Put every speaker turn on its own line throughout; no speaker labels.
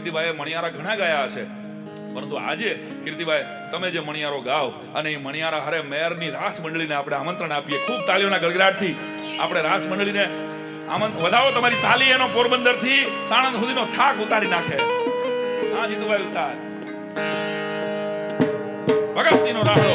કીર્તિભાઈએ મણિયારા ઘણા ગાયા હશે, પરંતુ આજે કીર્તિભાઈ તમે જે મણિયારો ગાવ અને એ મણિયારા હારે મેયરની રાસ મંડળીને આપણે આમંત્રણ આપીએ. ખૂબ તાળીઓના ગળગડાટથી આપણે રાસ મંડળીને વધાવો. તમારી તાલી એનો પોરબંદર થી સાણંદ સુધીનો થાક ઉતારી નાખે. હા જીતુભાઈ ઉસ્તાદ, ભગતસિંહ નો રાહડો.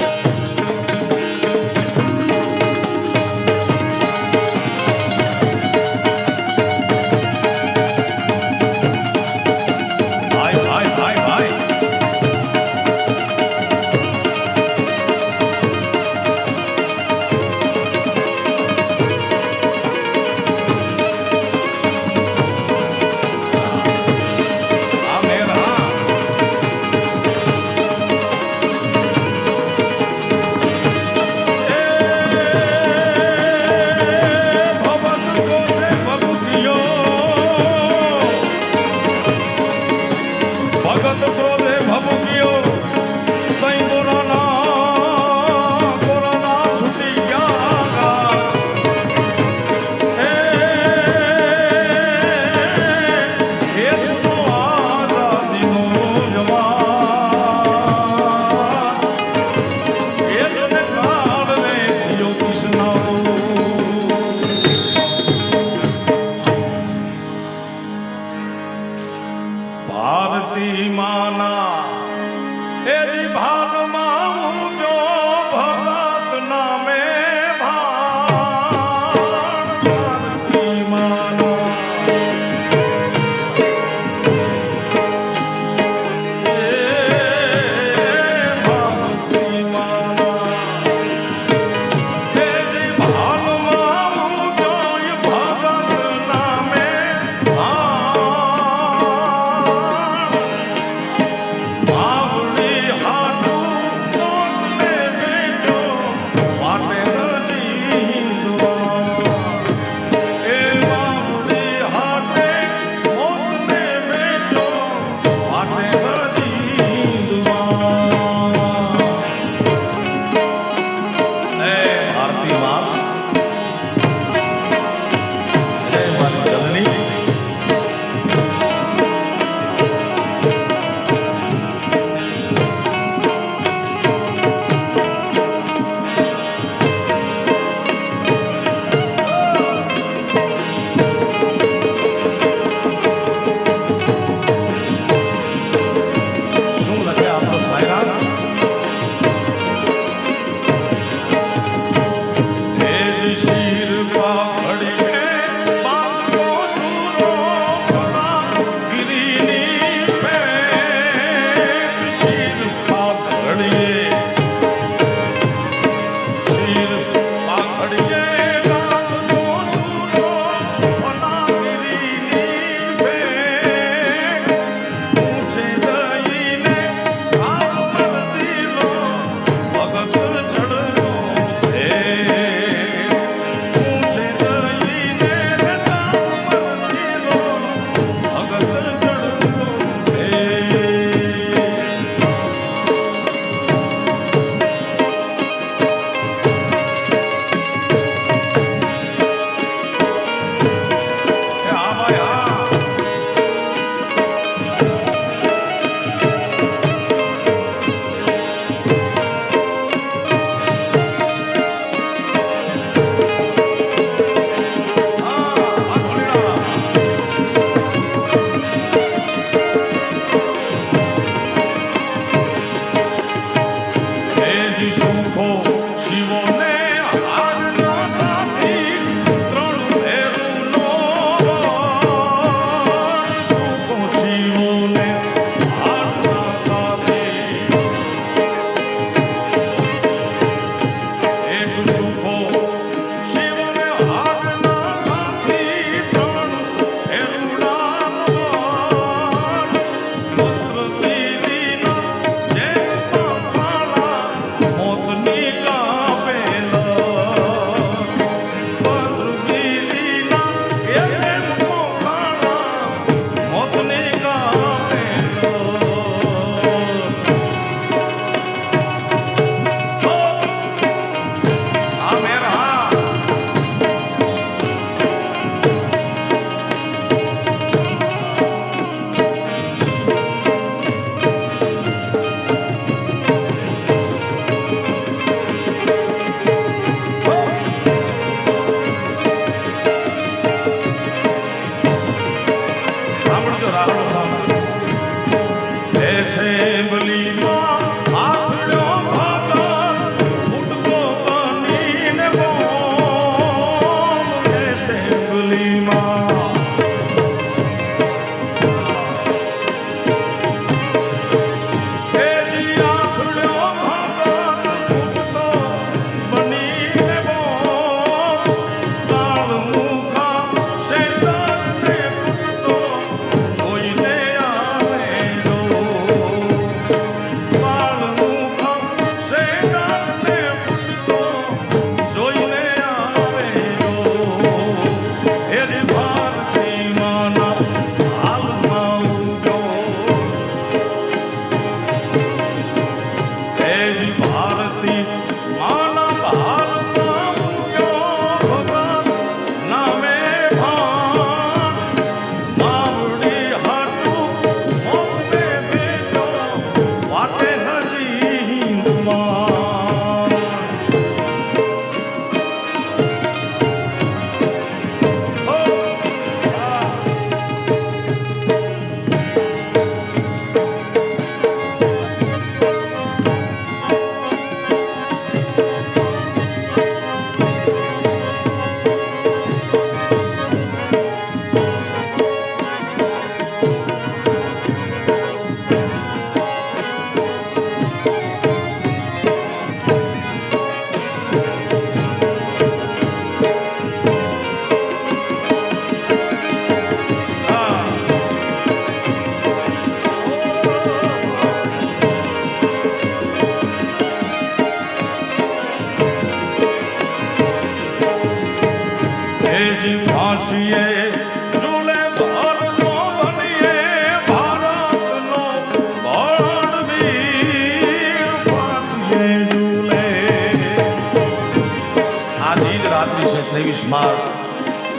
23 માર્ચ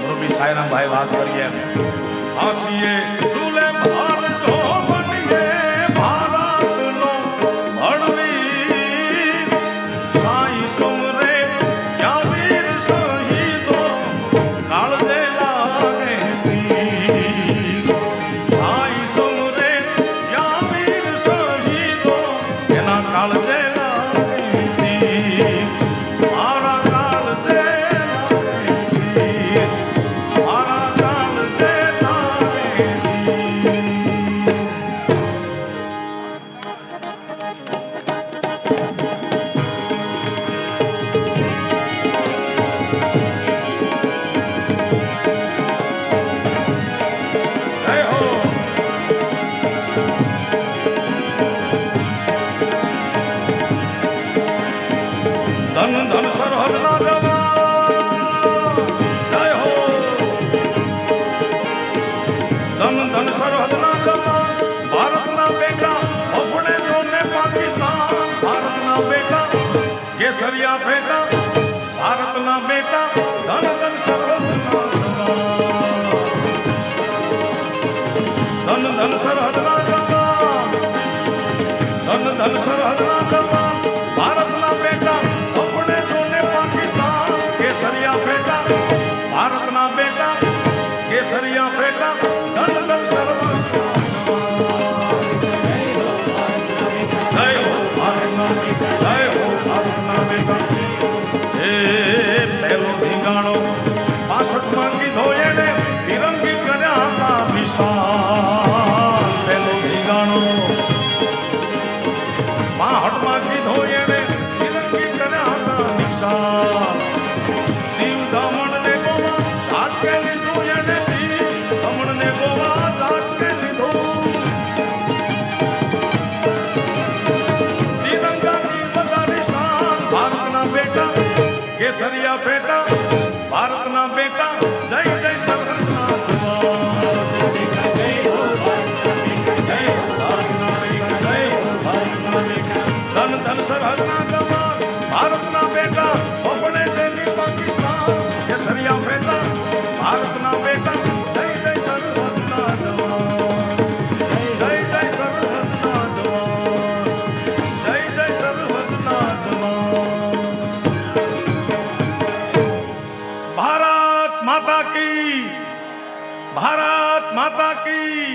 મુરબી સાયરામભાઈ વાત કરીએ હાસીએ તુલે ભારત બનીએ ભારતનો ભણવીર સાઈ સુમરે ક્યાં વીર શહીદો કાળજે લાગે તીર સાઈ સુમરે ક્યાં વીર શહીદો એના કાળજે લાગે તીર મારા કાળજે લાગે તીર મારા કાળજે લાગે તીર જય હો ધન ધન સરહદના જવાન જય હો ધન ધન સરહદના જવાન ભારતના બેટા અફડે જોને પાકિસ્તાન ભારતના બેટા કેસરિયા બેટા ભારતના બેટા ધન ધન સરહદના જવાન ધન ધન સરહદના જવાન ધન ધન સરહદના જવાન ભારતના બેટા અફડે જોને પાકિસ્તાન કેસરિયા બેટા ભારતના બેટા કેસરિયા બેટા ધન ધન સરહદના જય હો ભારતના જય હો ભારતના બેટા એ પહેલો ધીંગાણો 65 માં કીધો એણે તિરંગી કર્યા હતા વિશાળ પહેલો ધીંગાણો 62 કીધો એણે તિરંગી કર્યા હતા વિશાળ દીવ દમણ ને ગોવા ઝાટકે લીધું એણે દીવ દમણ ને ગોવા ઝાટકે લીધું તિરંગાની વધારી શાન ભારતના બેટા કેસરિયા બેટા ભારતના બેટા જય જય સરહદના જવાન જય હો ભારતના બેટા જય હો ભારતના બેટા જય હો ભારતના બેટા ધન ધન સરહદના જવાન ભારતના બેટા અફડે જેની પાકિસ્તાન કેસરિયા બેટા ભારતના બેટા જય જય સરહદના જવાન જય જય સરહદના જવાન જય જય સરહદના જવાન ભારત માતા કી